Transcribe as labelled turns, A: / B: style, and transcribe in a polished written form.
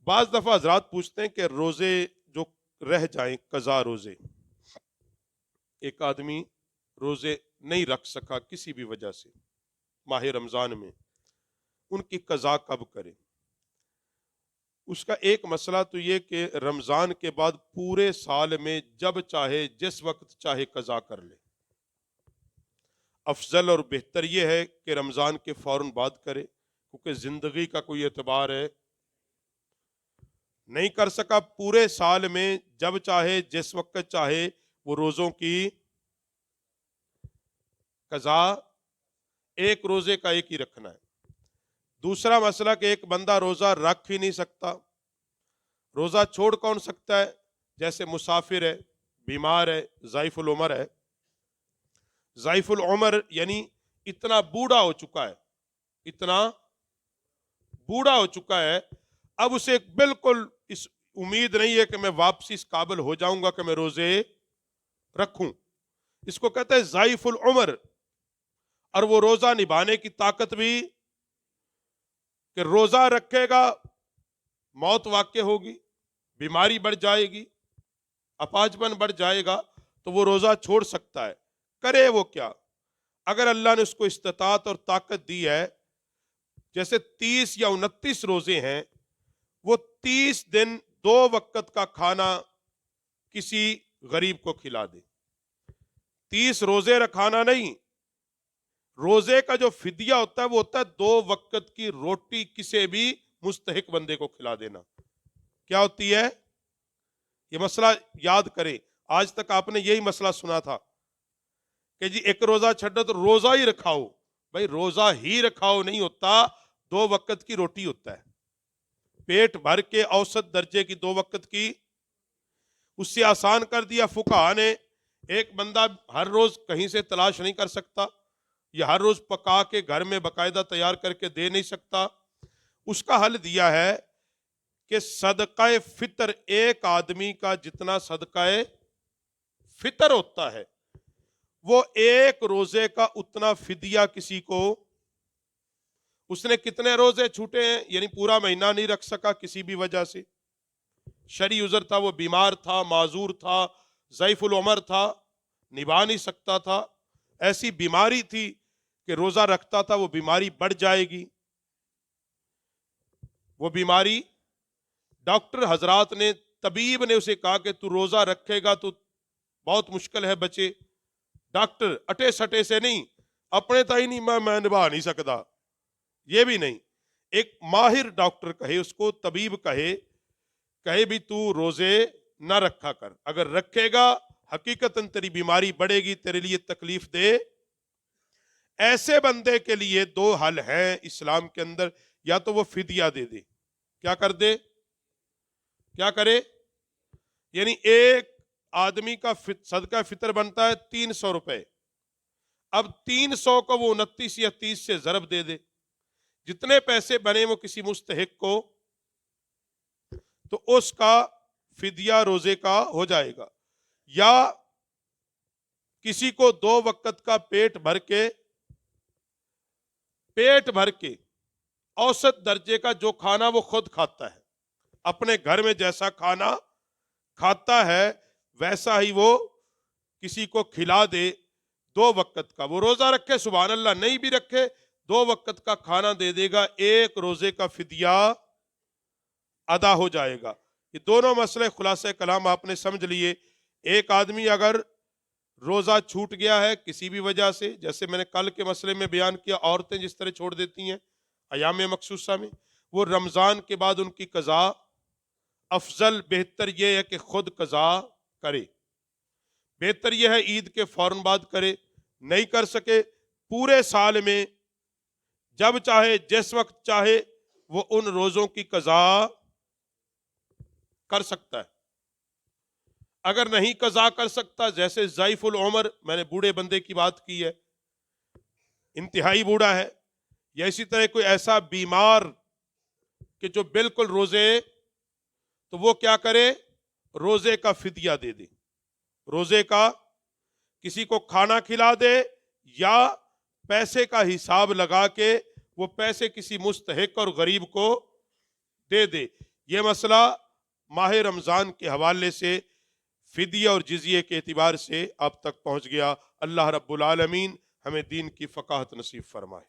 A: بعض دفعہ حضرات پوچھتے ہیں کہ روزے جو رہ جائیں قضا روزے، ایک آدمی روزے نہیں رکھ سکا کسی بھی وجہ سے ماہ رمضان میں، ان کی قضا کب کرے؟ اس کا ایک مسئلہ تو یہ کہ رمضان کے بعد پورے سال میں جب چاہے جس وقت چاہے قضا کر لے۔ افضل اور بہتر یہ ہے کہ رمضان کے فوراً بعد کرے، کیونکہ زندگی کا کوئی اعتبار ہے نہیں کر سکا پورے سال میں جب چاہے جس وقت چاہے وہ روزوں کی قضا ایک روزے کا ایک ہی رکھنا ہے۔ دوسرا مسئلہ کہ ایک بندہ روزہ رکھ ہی نہیں سکتا، روزہ چھوڑ کون سکتا ہے؟ جیسے مسافر ہے، بیمار ہے، ضعیف العمر ہے۔ ضعیف العمر یعنی اتنا بوڑھا ہو چکا ہے، اتنا بوڑھا ہو چکا ہے، اب اسے بالکل اس امید نہیں ہے کہ میں واپسی اس قابل ہو جاؤں گا کہ میں روزے رکھوں۔ اس کو کہتے ہیں ضعیف العمر، اور وہ روزہ نبھانے کی طاقت بھی کہ روزہ رکھے گا موت واقع ہوگی، بیماری بڑھ جائے گی، اپاہجپن بڑھ جائے گا، تو وہ روزہ چھوڑ سکتا ہے۔ کرے وہ کیا؟ اگر اللہ نے اس کو استطاعت اور طاقت دی ہے، جیسے 30 یا 29 روزے ہیں، وہ 30 دن 2 وقت کا کھانا کسی غریب کو کھلا دے۔ 30 روزے رکھانا نہیں، روزے کا جو فدیہ ہوتا ہے وہ ہوتا ہے 2 وقت کی روٹی کسی بھی مستحق بندے کو کھلا دینا۔ کیا ہوتی ہے یہ مسئلہ؟ یاد کریں، آج تک آپ نے یہی مسئلہ سنا تھا کہ جی ایک روزہ چھڈو تو روزہ ہی رکھاؤ۔ بھائی روزہ ہی رکھاؤ نہیں ہوتا، 2 وقت کی روٹی ہوتا ہے، پیٹ بھر کے اوسط درجے کی 2 وقت کی۔ اس سے آسان کر دیا فقہا نے، ایک بندہ ہر روز کہیں سے تلاش نہیں کر سکتا، یا ہر روز پکا کے گھر میں باقاعدہ تیار کر کے دے نہیں سکتا، اس کا حل دیا ہے کہ صدقہ فطر ایک آدمی کا جتنا صدقہ فطر ہوتا ہے، وہ ایک روزے کا اتنا فدیہ کسی کو، اس نے کتنے روزے چھوٹے ہیں یعنی پورا مہینہ نہیں رکھ سکا کسی بھی وجہ سے، شرعی عذر تھا، وہ بیمار تھا، معذور تھا، ضعیف العمر تھا، نبھا نہیں سکتا تھا، ایسی بیماری تھی کہ روزہ رکھتا تھا وہ بیماری بڑھ جائے گی، وہ بیماری ڈاکٹر حضرات نے، طبیب نے اسے کہا کہ تو روزہ رکھے گا تو بہت مشکل ہے بچے۔ ڈاکٹر اٹے سٹے سے نہیں، اپنے تا ہی نہیں میں نبھا نہیں سکتا، یہ بھی نہیں، ایک ماہر ڈاکٹر کہے اس کو، طبیب کہے بھی تو روزے نہ رکھا کر، اگر رکھے گا حقیقتاً تیری بیماری بڑھے گی، تیرے لیے تکلیف دے۔ ایسے بندے کے لیے 2 حل ہیں اسلام کے اندر، یا تو وہ فدیہ دے دے، کیا کر دے؟ کیا کرے؟ یعنی ایک آدمی کا صدقہ فطر بنتا ہے 300 روپے، اب 300 کو وہ 29 یا 30 سے ضرب دے دے، جتنے پیسے بنے وہ کسی مستحق کو، تو اس کا فدیہ روزے کا ہو جائے گا۔ یا کسی کو 2 وقت کا پیٹ بھر کے اوسط درجے کا جو کھانا وہ خود کھاتا ہے، اپنے گھر میں جیسا کھانا کھاتا ہے ویسا ہی وہ کسی کو کھلا دے 2 وقت کا، وہ روزہ رکھے سبحان اللہ، نہیں بھی رکھے 2 وقت کا کھانا دے دے گا، ایک روزے کا فدیہ ادا ہو جائے گا۔ یہ دونوں مسئلے خلاصہ کلام آپ نے سمجھ لیے۔ ایک آدمی اگر روزہ چھوٹ گیا ہے کسی بھی وجہ سے، جیسے میں نے کل کے مسئلے میں بیان کیا، عورتیں جس طرح چھوڑ دیتی ہیں ایام مخصوصہ میں، وہ رمضان کے بعد ان کی قضا افضل بہتر یہ ہے کہ خود قضا کرے، بہتر یہ ہے عید کے فوراً بعد کرے، نہیں کر سکے پورے سال میں جب چاہے جس وقت چاہے وہ ان روزوں کی قضا کر سکتا ہے۔ اگر نہیں قضا کر سکتا، جیسے ضعیف العمر، میں نے بوڑھے بندے کی بات کی ہے، انتہائی بوڑھا ہے، یا اسی طرح کوئی ایسا بیمار کہ جو بالکل روزے، تو وہ کیا کرے؟ روزے کا فدیہ دے دے، روزے کا کسی کو کھانا کھلا دے، یا پیسے کا حساب لگا کے وہ پیسے کسی مستحق اور غریب کو دے دے۔ یہ مسئلہ ماہ رمضان کے حوالے سے فدیہ اور جزیے کے اعتبار سے اب تک پہنچ گیا۔ اللہ رب العالمین ہمیں دین کی فقاہت نصیب فرمائے۔